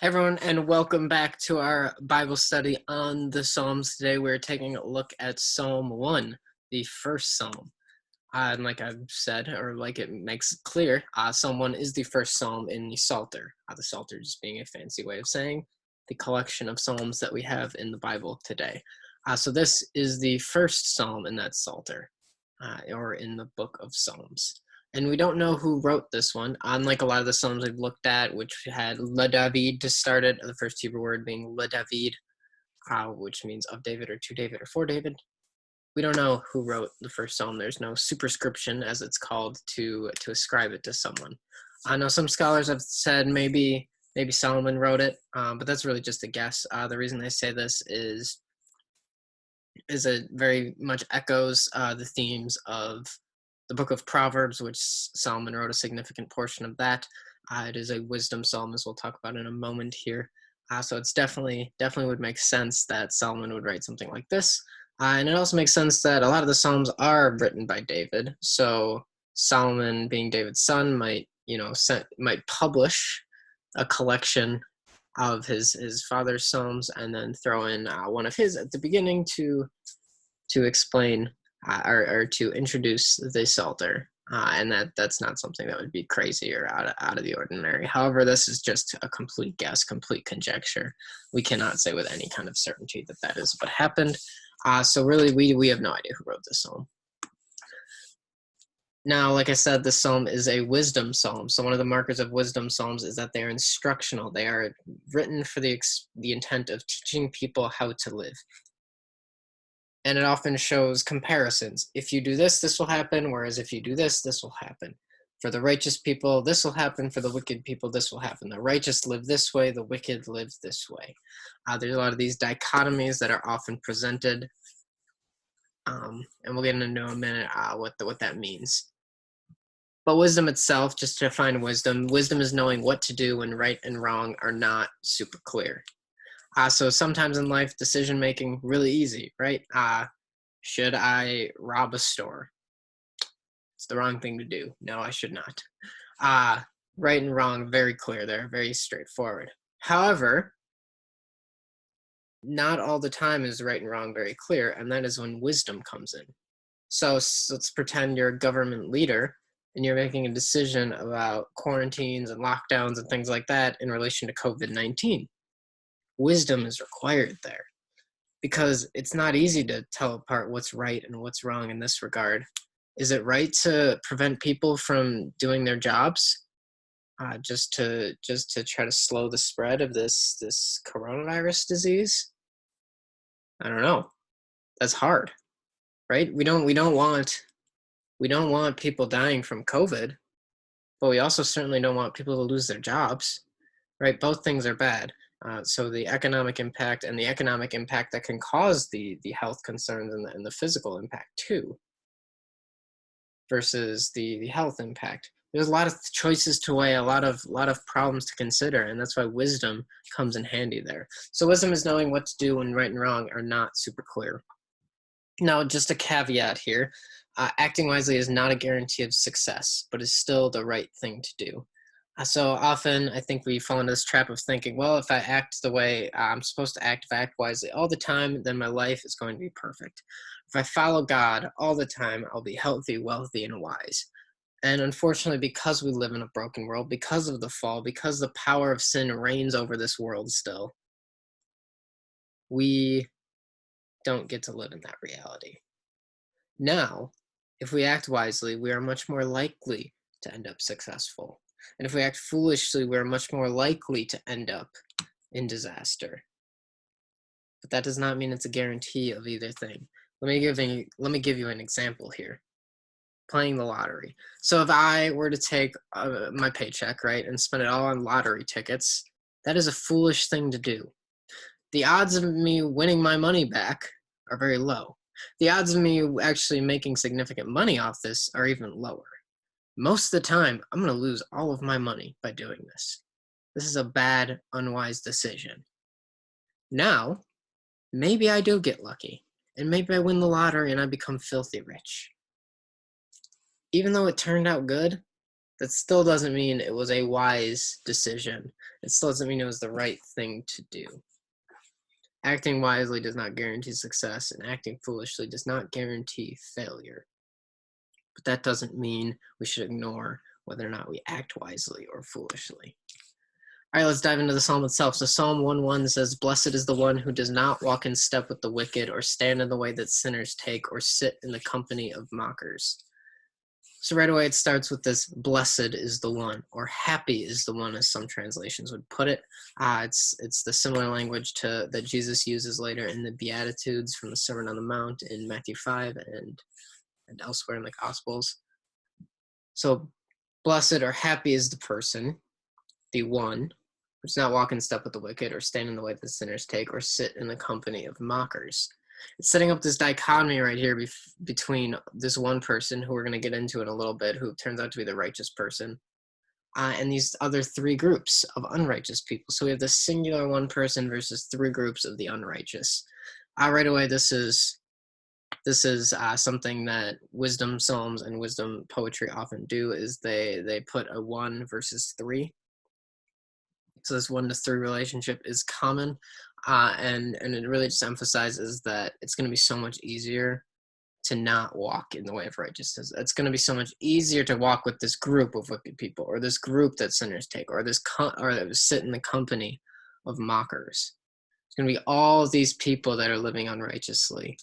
Hey everyone, and welcome back to our Bible study on the Psalms. Today we're taking a look at Psalm 1, the first Psalm. And like I've said, or like it makes clear, Psalm 1 is the first Psalm in the Psalter. The Psalter just being a fancy way of saying the collection of Psalms that we have in the Bible today. So this is the first Psalm in that Psalter, or in the book of Psalms. And we don't know who wrote this one, unlike a lot of the Psalms we've looked at, which had Le David to start it, the first Hebrew word being Le David, which means of David or to David or for David. We don't know who wrote the first Psalm. There's no superscription, as it's called, to ascribe it to someone. I know some scholars have said maybe Solomon wrote it, but that's really just a guess. The reason I say this is it very much echoes the themes of the book of Proverbs, which Solomon wrote a significant portion of that. It is a wisdom psalm, as we'll talk about in a moment here. So it's definitely would make sense that Solomon would write something like this. And it also makes sense that a lot of the psalms are written by David. So Solomon, being David's son, might publish a collection of his father's psalms and then throw in one of his at the beginning to explain or to introduce the Psalter. And that's not something that would be crazy or out of the ordinary. However, this is just a complete guess, complete conjecture. We cannot say with any kind of certainty that that is what happened. So really, we have no idea who wrote this psalm. Now, like I said, this psalm is a wisdom psalm. So one of the markers of wisdom psalms is that they are instructional. They are written for the intent of teaching people how to live. And it often shows comparisons. If you do this, this will happen, whereas if you do this, this will happen. For the righteous people, this will happen. For the wicked people, this will happen. The righteous live this way, the wicked live this way. There's a lot of these dichotomies that are often presented, and we'll get into in a minute what that means. But wisdom itself, just to define wisdom is knowing what to do when right and wrong are not super clear. So sometimes in life, decision making really easy, right? Should I rob a store? It's the wrong thing to do. No, I should not. Right and wrong, very clear there, very straightforward. However, not all the time is right and wrong very clear, and that is when wisdom comes in. So let's pretend you're a government leader and you're making a decision about quarantines and lockdowns and things like that in relation to COVID-19. Wisdom is required there because it's not easy to tell apart what's right and what's wrong in this regard. Is it right to prevent people from doing their jobs just to try to slow the spread of this coronavirus disease? I don't know. That's hard, right? We don't want people dying from COVID, but we also certainly don't want people to lose their jobs, right? Both things are bad. So the economic impact and the economic impact that can cause the health concerns and the physical impact too, versus the health impact. There's a lot of choices to weigh, a lot of problems to consider, and that's why wisdom comes in handy there. So wisdom is knowing what to do when right and wrong are not super clear. Now, just a caveat here. Acting wisely is not a guarantee of success, but is still the right thing to do. So often, I think we fall into this trap of thinking, well, if I act the way I'm supposed to act, if I act wisely all the time, then my life is going to be perfect. If I follow God all the time, I'll be healthy, wealthy, and wise. And unfortunately, because we live in a broken world, because of the fall, because the power of sin reigns over this world still, we don't get to live in that reality. Now, if we act wisely, we are much more likely to end up successful. And if we act foolishly, we're much more likely to end up in disaster. But that does not mean it's a guarantee of either thing. Let me give you an example here. Playing the lottery. So if I were to take my paycheck, right, and spend it all on lottery tickets, that is a foolish thing to do. The odds of me winning my money back are very low. The odds of me actually making significant money off this are even lower. Most of the time, I'm going to lose all of my money by doing this. This is a bad, unwise decision. Now, maybe I do get lucky, and maybe I win the lottery and I become filthy rich. Even though it turned out good, That still doesn't mean it was a wise decision. It still doesn't mean it was the right thing to do. Acting wisely does not guarantee success, and acting foolishly does not guarantee failure. But that doesn't mean we should ignore whether or not we act wisely or foolishly. All right, let's dive into the psalm itself. So Psalm 1:1 says, "Blessed is the one who does not walk in step with the wicked, or stand in the way that sinners take, or sit in the company of mockers." So right away it starts with this, "Blessed is the one," or "Happy is the one," as some translations would put it. It's the similar language that Jesus uses later in the Beatitudes from the Sermon on the Mount in Matthew 5 and elsewhere in the Gospels. So blessed or happy is the person, the one, who does not walk in step with the wicked, or stand in the way that sinners take, or sit in the company of mockers. It's setting up this dichotomy right here between this one person, who we're going to get into in a little bit, who turns out to be the righteous person, and these other three groups of unrighteous people. So we have the singular one person versus three groups of the unrighteous. Right away, this is something that wisdom psalms and wisdom poetry often do, is they put a 1 versus 3. So this 1 to 3 relationship is common, and it really just emphasizes that it's going to be so much easier to not walk in the way of righteousness. It's going to be so much easier to walk with this group of wicked people, or this group that sinners take, or or sit in the company of mockers. It's going to be all of these people that are living unrighteously.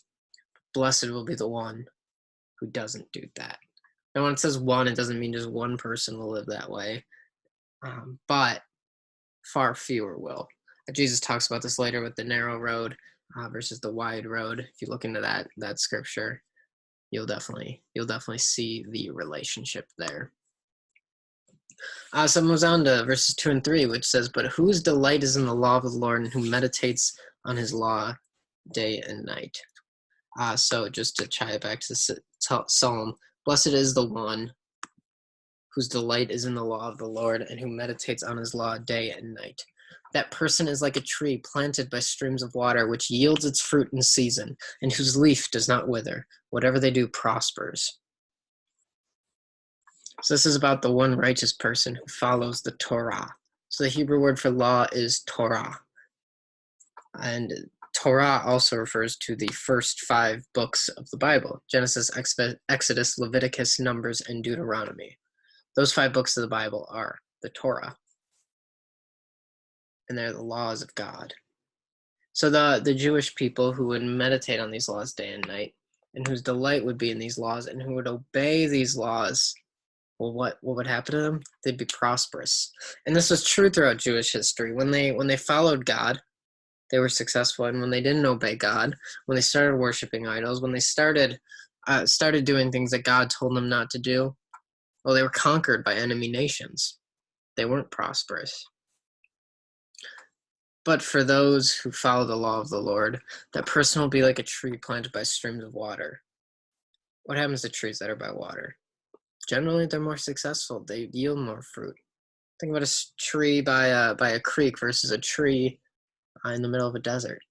Blessed will be the one who doesn't do that. And when it says one, it doesn't mean just one person will live that way, but far fewer will. Jesus talks about this later with the narrow road versus the wide road. If you look into that scripture, you'll definitely see the relationship there. So it moves on to verses 2 and 3, which says, "But whose delight is in the law of the Lord, and who meditates on his law day and night." So just to tie it back to the psalm, blessed is the one whose delight is in the law of the Lord, and who meditates on his law day and night. That person is like a tree planted by streams of water, which yields its fruit in season, and whose leaf does not wither. Whatever they do prospers. So this is about the one righteous person who follows the Torah. So the Hebrew word for law is Torah. And Torah also refers to the first 5 books of the Bible: Genesis, Exodus, Leviticus, Numbers, and Deuteronomy. Those 5 books of the Bible are the Torah, and they're the laws of God. So the Jewish people who would meditate on these laws day and night, and whose delight would be in these laws, and who would obey these laws, well, what would happen to them? They'd be prosperous. And this was true throughout Jewish history. When they followed God, they were successful. And when they didn't obey God, when they started worshiping idols, when they started doing things that God told them not to do, well, they were conquered by enemy nations. They weren't prosperous. But for those who follow the law of the Lord, that person will be like a tree planted by streams of water. What happens to trees that are by water? Generally, they're more successful. They yield more fruit. Think about a tree by a creek versus a tree in the middle of a desert.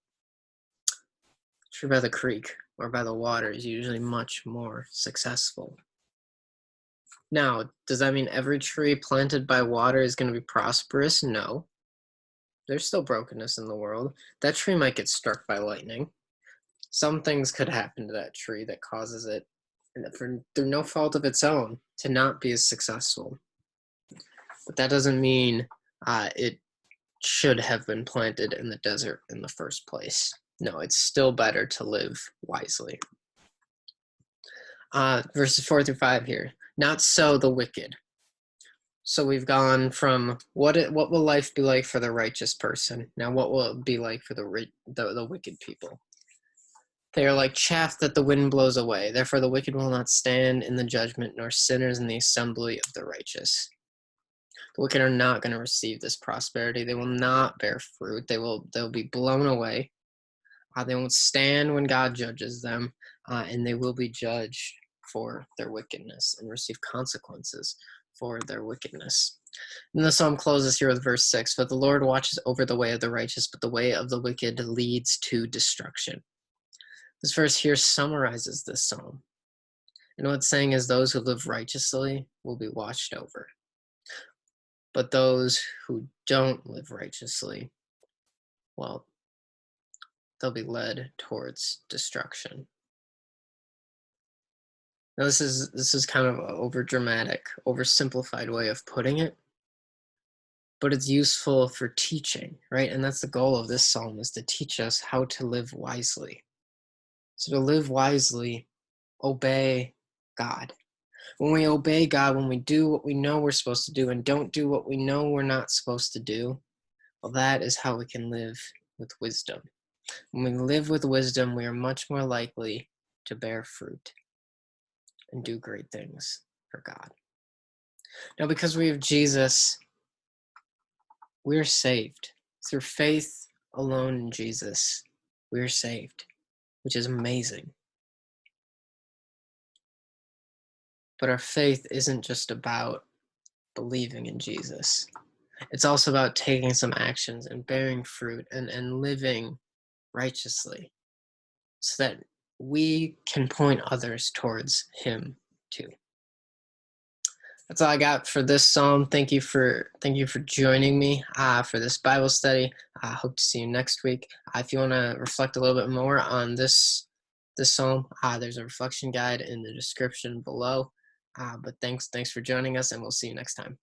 A tree by the creek or by the water is usually much more successful. Now, does that mean every tree planted by water is going to be prosperous? No. There's still brokenness in the world. That tree might get struck by lightning. Some things could happen to that tree that causes it, through no fault of its own, to not be as successful. But that doesn't mean it should have been planted in the desert in the first place. No, it's still better to live wisely. Verses 4 through 5 here. Not so the wicked. So we've gone from what will life be like for the righteous person? Now what will it be like for the wicked people? They are like chaff that the wind blows away. Therefore the wicked will not stand in the judgment, nor sinners in the assembly of the righteous. The wicked are not going to receive this prosperity. They will not bear fruit. They'll be blown away. They won't stand when God judges them, and they will be judged for their wickedness and receive consequences for their wickedness. And the psalm closes here with verse 6. "For the Lord watches over the way of the righteous, but the way of the wicked leads to destruction." This verse here summarizes this psalm. And what it's saying is those who live righteously will be watched over. But those who don't live righteously, well, they'll be led towards destruction. Now, this is kind of an over dramatic, oversimplified way of putting it, but it's useful for teaching, right? And that's the goal of this psalm, is to teach us how to live wisely. So to live wisely, obey God. When we obey God, when we do what we know we're supposed to do and don't do what we know we're not supposed to do, well, that is how we can live with wisdom. When we live with wisdom, we are much more likely to bear fruit and do great things for God. Now, because we have Jesus, we're saved. Through faith alone in Jesus, we're saved, which is amazing. But our faith isn't just about believing in Jesus. It's also about taking some actions and bearing fruit and living righteously so that we can point others towards him too. That's all I got for this psalm. Thank you for joining me for this Bible study. I hope to see you next week. If you want to reflect a little bit more on this psalm, there's a reflection guide in the description below. But thanks for joining us, and we'll see you next time.